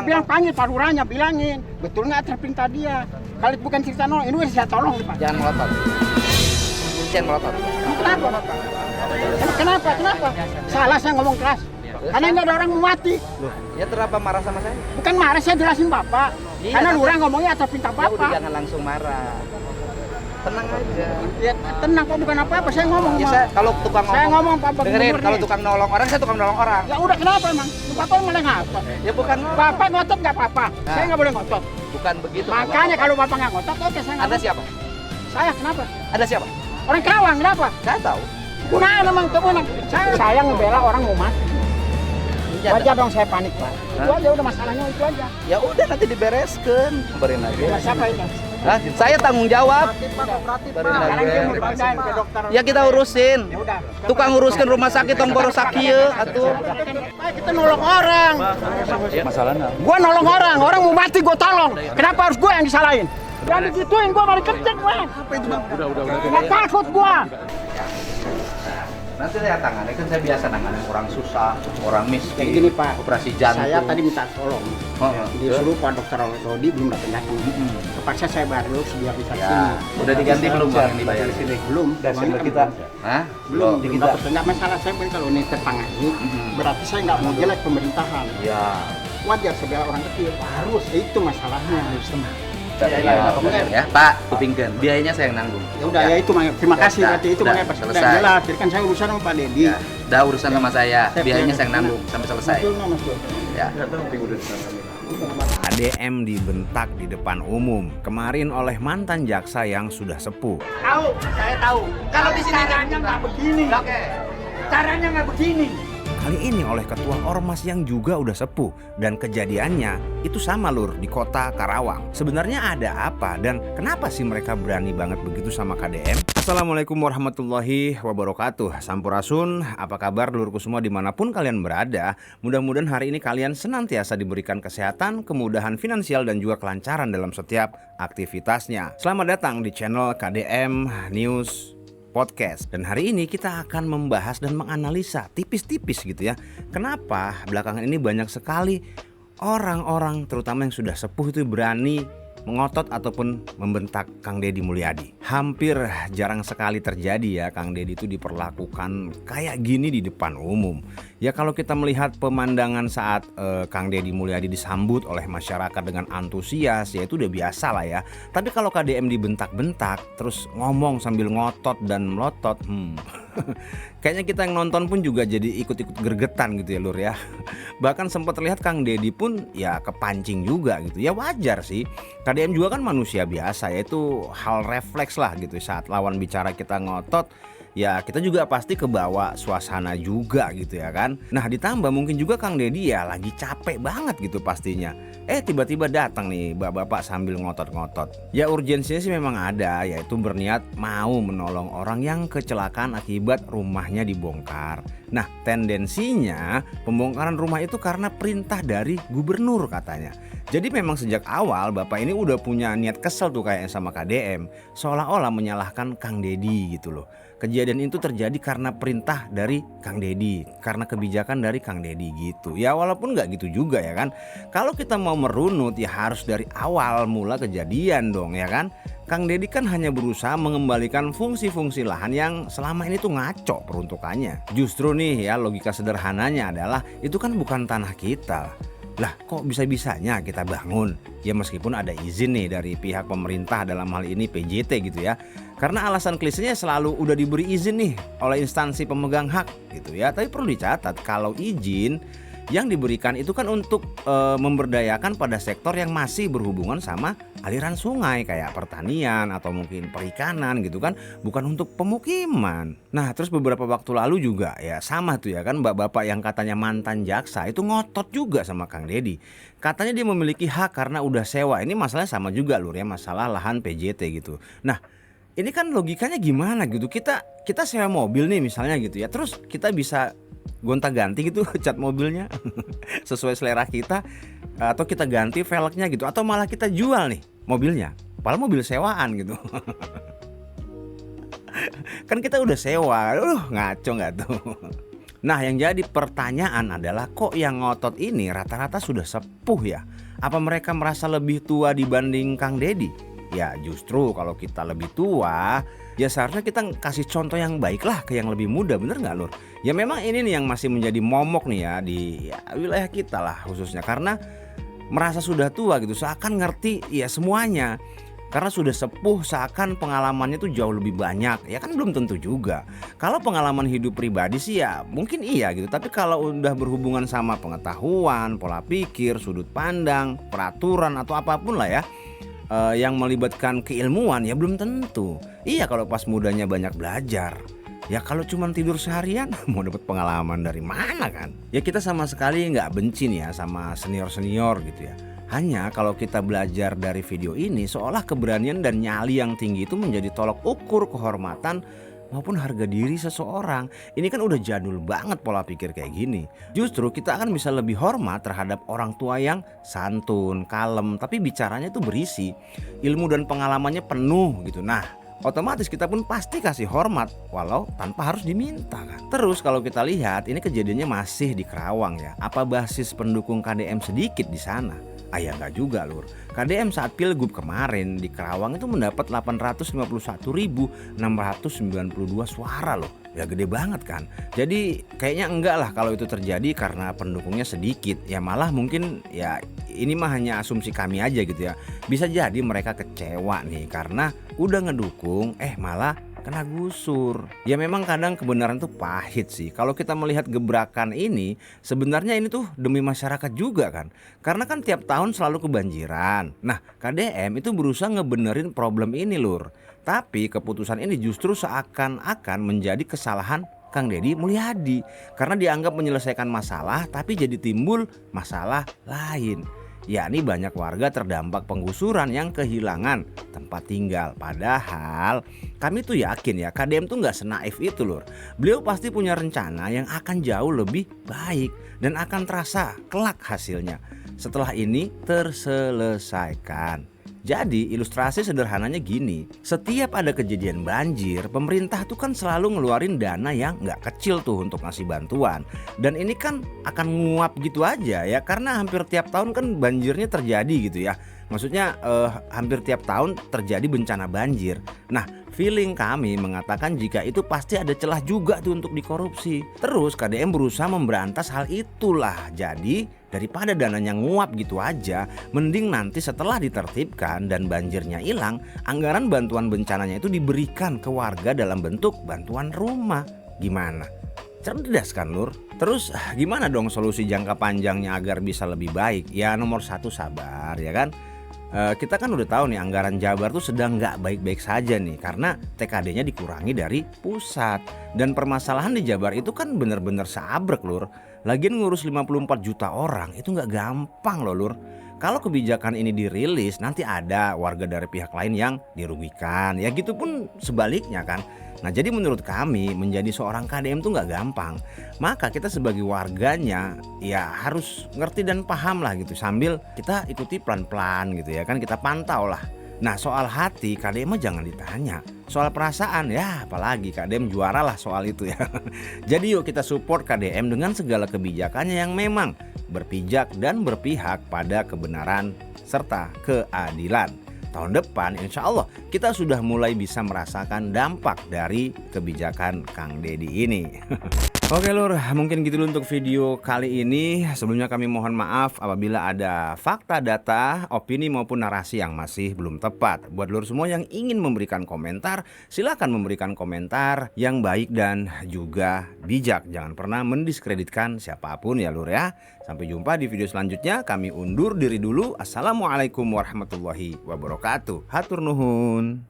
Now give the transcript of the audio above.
bilang panggil Pak Lurahnya, bilangin. Betul nggak atas perintah dia? Kalau bukan cerita nolong, ini saya tolong nih Pak. Jangan melotot. Jangan melotot. Kenapa? Salah saya ngomong keras. Karena nggak ada orang mau mati. Ya kenapa marah sama saya? Bukan marah, saya jelasin Bapak. Iya, Karena Lurah ngomongnya atas perintah Ya udah Bapak. jangan langsung marah. Tenang aja. Ya, tenang kok, bukan apa-apa, saya ngomong. Ya, saya, kalau tukang Saya ngomong Pak dengerin, Gubernur kalau nih. tukang nolong orang, saya tukang nolong orang. Ya udah kenapa emang? Bapak malah ngapa? Ya bukan nolong. Bapak ngotot nggak apa-apa, saya nggak boleh ngotot. Bukan begitu. Makanya kalau Bapak nggak ngotot, oke saya nggak Anda ngotot. siapa? Saya kenapa? Ada siapa? Orang Karawang, kenapa? Saya tahu. Gunaan emang kemenang. Saya ngebela orang mau mati. Ya, Wajar dong saya panik Pak. Itu Hah? aja udah masalahnya itu aja. ya udah nanti dibereskan. Kabarin Ya, aja. siapa itu? Hah? Saya tanggung jawab. Barin Sekarang dia mau aja. dipindahin ke dokter. Ya kita urusin. Ya udah. Tukang uruskan rumah sakit Tonggoro Sakieu atuh. Kita nolong orang. Masalahnya. Gua nolong orang mau mati gua tolong. Kenapa harus gua yang disalahin? Jangan digituin, gua balik kerja gua. Udah. Nggak takut gua. Nanti saya tangani, kan saya biasa nangani orang susah, orang miskin. Kayak gini, Pak. Operasi jantung. Saya tadi minta tolong. Disuruh Pak Dokter Rodi belum datang. Terpaksa saya bayar dulu biar bisa Ya, sini. udah diganti belum Bang yang dibayar? Belum. Desember kita. Hah? Belum. Di Belum. Nggak masalah saya kalau ini tertangani. Berarti saya nggak mau jelek pemerintahan. Ya. Wajar sebagai orang kecil. Harus. Itu masalahnya. Harus tenang. Ya, Pak, kupingkan. Biayanya saya yang nanggung. Ya udah ya itu terima kasih Udah, berarti itu udah, makanya pas selesai. udah jelas. Jadi kan saya urusan sama Pak Dedi. Ya, udah urusan sama saya. Saya Biayanya punya- saya yang nanggung sampai selesai. Betul nggak, Mas Bro? Ya. ADM dibentak di depan umum kemarin oleh mantan jaksa yang sudah sepuh. Tahu, saya tahu. Kalau di sini caranya nggak begini. Oke. Caranya nggak begini. Kali ini oleh ketua ormas yang juga udah sepuh, dan kejadiannya itu sama Lur di kota Karawang. Sebenarnya ada apa dan kenapa sih mereka berani banget begitu sama KDM? Assalamualaikum warahmatullahi wabarakatuh. Sampurasun, apa kabar Lurku semua dimanapun kalian berada? Mudah-mudahan hari ini kalian senantiasa diberikan kesehatan, kemudahan finansial dan juga kelancaran dalam setiap aktivitasnya. Selamat datang di channel KDM News Podcast. Dan hari ini kita akan membahas dan menganalisa tipis-tipis gitu ya, kenapa belakangan ini banyak sekali orang-orang terutama yang sudah sepuh itu berani mengotot ataupun membentak Kang Deddy Mulyadi. Hampir jarang sekali terjadi ya Kang Deddy itu diperlakukan kayak gini di depan umum. Ya kalau kita melihat pemandangan saat Kang Deddy Mulyadi disambut oleh masyarakat dengan antusias, ya itu udah biasa lah ya. Tapi kalau KDM dibentak-bentak terus ngomong sambil ngotot dan melotot, kayaknya kita yang nonton pun juga jadi ikut-ikut gergetan gitu ya Lur ya. Bahkan sempat terlihat Kang Deddy pun ya kepancing juga gitu. Ya wajar sih, KDM juga kan manusia biasa, yaitu hal refleks lah gitu. Saat lawan bicara kita ngotot, ya kita juga pasti kebawa suasana juga gitu ya kan. Nah ditambah mungkin juga Kang Deddy ya lagi capek banget gitu pastinya. Tiba-tiba datang nih bapak-bapak sambil ngotot-ngotot. Ya urgensinya sih memang ada, yaitu berniat mau menolong orang yang kecelakaan akibat rumahnya dibongkar. Nah tendensinya pembongkaran rumah itu karena perintah dari gubernur katanya. Jadi memang sejak awal bapak ini udah punya niat kesel tuh kayaknya sama KDM, seolah-olah menyalahkan Kang Deddy gitu loh. Kejadian itu terjadi karena perintah dari Kang Deddy, karena kebijakan dari Kang Deddy gitu. Ya walaupun nggak gitu juga ya kan. Kalau kita mau merunut ya harus dari awal mula kejadian dong ya kan. Kang Deddy kan hanya berusaha mengembalikan fungsi-fungsi lahan yang selama ini tuh ngaco peruntukannya. Justru nih ya logika sederhananya adalah itu kan bukan tanah kita. Lah kok bisa-bisanya kita bangun? Ya meskipun ada izin nih dari pihak pemerintah, dalam hal ini PJT gitu ya. Karena alasan klisenya selalu udah diberi izin nih oleh instansi pemegang hak gitu ya. Tapi perlu dicatat kalau izin yang diberikan itu kan untuk memberdayakan pada sektor yang masih berhubungan sama aliran sungai kayak pertanian atau mungkin perikanan gitu kan, bukan untuk pemukiman. Nah terus beberapa waktu lalu juga ya sama tuh ya kan, bapak-bapak yang katanya mantan jaksa itu ngotot juga sama Kang Deddy. Katanya dia memiliki hak karena udah sewa. Ini masalahnya sama juga Lur ya, masalah lahan PJT gitu. Nah ini kan logikanya gimana gitu, kita sewa mobil nih misalnya gitu ya, terus kita bisa gonta-ganti gitu cat mobilnya sesuai selera kita, atau kita ganti velgnya gitu, atau malah kita jual nih mobilnya padahal mobil sewaan gitu. Kan kita udah sewa, ngaco nggak tuh? Nah, yang jadi pertanyaan adalah kok yang ngotot ini rata-rata sudah sepuh ya? Apa mereka merasa lebih tua dibanding Kang Deddy? Ya justru kalau kita lebih tua, ya seharusnya kita kasih contoh yang baik lah ke yang lebih muda, bener nggak Lur? Ya memang ini nih yang masih menjadi momok nih ya di wilayah kita lah khususnya, karena merasa sudah tua gitu, seakan ngerti ya semuanya. Karena sudah sepuh seakan pengalamannya tuh jauh lebih banyak. Ya kan belum tentu juga. Kalau pengalaman hidup pribadi sih ya mungkin iya gitu. Tapi kalau udah berhubungan sama pengetahuan, pola pikir, sudut pandang, peraturan atau apapun lah ya, yang melibatkan keilmuan ya belum tentu. Iya kalau pas mudanya banyak belajar. Ya kalau cuma tidur seharian mau dapat pengalaman dari mana kan? Ya kita sama sekali nggak benci nih ya sama senior-senior gitu ya. Hanya kalau kita belajar dari video ini seolah keberanian dan nyali yang tinggi itu menjadi tolok ukur kehormatan maupun harga diri seseorang. Ini kan udah jadul banget pola pikir kayak gini. Justru kita akan bisa lebih hormat terhadap orang tua yang santun, kalem, tapi bicaranya itu berisi. Ilmu dan pengalamannya penuh gitu. Nah, otomatis kita pun pasti kasih hormat walau tanpa harus diminta kan. Terus kalau kita lihat ini kejadiannya masih di Kerawang ya. Apa basis pendukung KDM sedikit di sana? Ya enggak juga Lur. KDM saat Pilgub kemarin di Kerawang itu mendapat 851.692 suara loh. Ya gede banget kan. Jadi kayaknya enggak lah kalau itu terjadi karena pendukungnya sedikit. Ya malah mungkin ya ini mah hanya asumsi kami aja gitu ya. Bisa jadi mereka kecewa nih karena udah ngedukung malah kena gusur. Ya memang kadang kebenaran tuh pahit sih. Kalau kita melihat gebrakan ini, sebenarnya ini tuh demi masyarakat juga kan. Karena kan tiap tahun selalu kebanjiran. Nah, KDM itu berusaha ngebenerin problem ini Lur. Tapi keputusan ini justru seakan-akan menjadi kesalahan Kang Deddy Mulyadi. Karena dianggap menyelesaikan masalah tapi jadi timbul masalah lain. Yakni banyak warga terdampak penggusuran yang kehilangan tempat tinggal. Padahal kami tuh yakin ya KDM tuh nggak senaif itu Lur. Beliau pasti punya rencana yang akan jauh lebih baik dan akan terasa kelak hasilnya setelah ini terselesaikan. Jadi ilustrasi sederhananya gini, setiap ada kejadian banjir, pemerintah tuh kan selalu ngeluarin dana yang nggak kecil tuh untuk ngasih bantuan. Dan ini kan akan nguap gitu aja ya, karena hampir tiap tahun kan banjirnya terjadi gitu ya. Maksudnya hampir tiap tahun terjadi bencana banjir. Nah, feeling kami mengatakan jika itu pasti ada celah juga tuh untuk dikorupsi. Terus KDM berusaha memberantas hal itulah. Jadi daripada dananya nguap gitu aja, mending nanti setelah ditertibkan dan banjirnya hilang, anggaran bantuan bencananya itu diberikan ke warga dalam bentuk bantuan rumah. Gimana? Cerdas kan Lur? Terus gimana dong solusi jangka panjangnya agar bisa lebih baik? Ya nomor satu sabar ya kan. Kita kan udah tahu nih anggaran Jabar tuh sedang nggak baik-baik saja nih karena TKD-nya dikurangi dari pusat. Dan permasalahan di Jabar itu kan bener-bener sabrek Lur. Lagian ngurus 54 juta orang itu nggak gampang loh Lur. Kalau kebijakan ini dirilis nanti ada warga dari pihak lain yang dirugikan. Ya gitu pun sebaliknya kan. Nah jadi menurut kami menjadi seorang KDM tuh nggak gampang. Maka kita sebagai warganya ya harus ngerti dan paham lah gitu. Sambil kita ikuti pelan-pelan gitu ya kan, kita pantau lah. Nah soal hati KDM mah jangan ditanya. Soal perasaan ya apalagi KDM juara lah soal itu ya. Jadi yuk kita support KDM dengan segala kebijakannya yang memang berpijak dan berpihak pada kebenaran serta keadilan. Tahun depan insya Allah kita sudah mulai bisa merasakan dampak dari kebijakan Kang Deddy ini. Oke Lur, mungkin gitu dulu untuk video kali ini. Sebelumnya kami mohon maaf apabila ada fakta, data, opini maupun narasi yang masih belum tepat. Buat Lur semua yang ingin memberikan komentar, silakan memberikan komentar yang baik dan juga bijak. Jangan pernah mendiskreditkan siapapun ya Lur ya. Sampai jumpa di video selanjutnya. Kami undur diri dulu. Assalamualaikum warahmatullahi wabarakatuh. Hatur nuhun.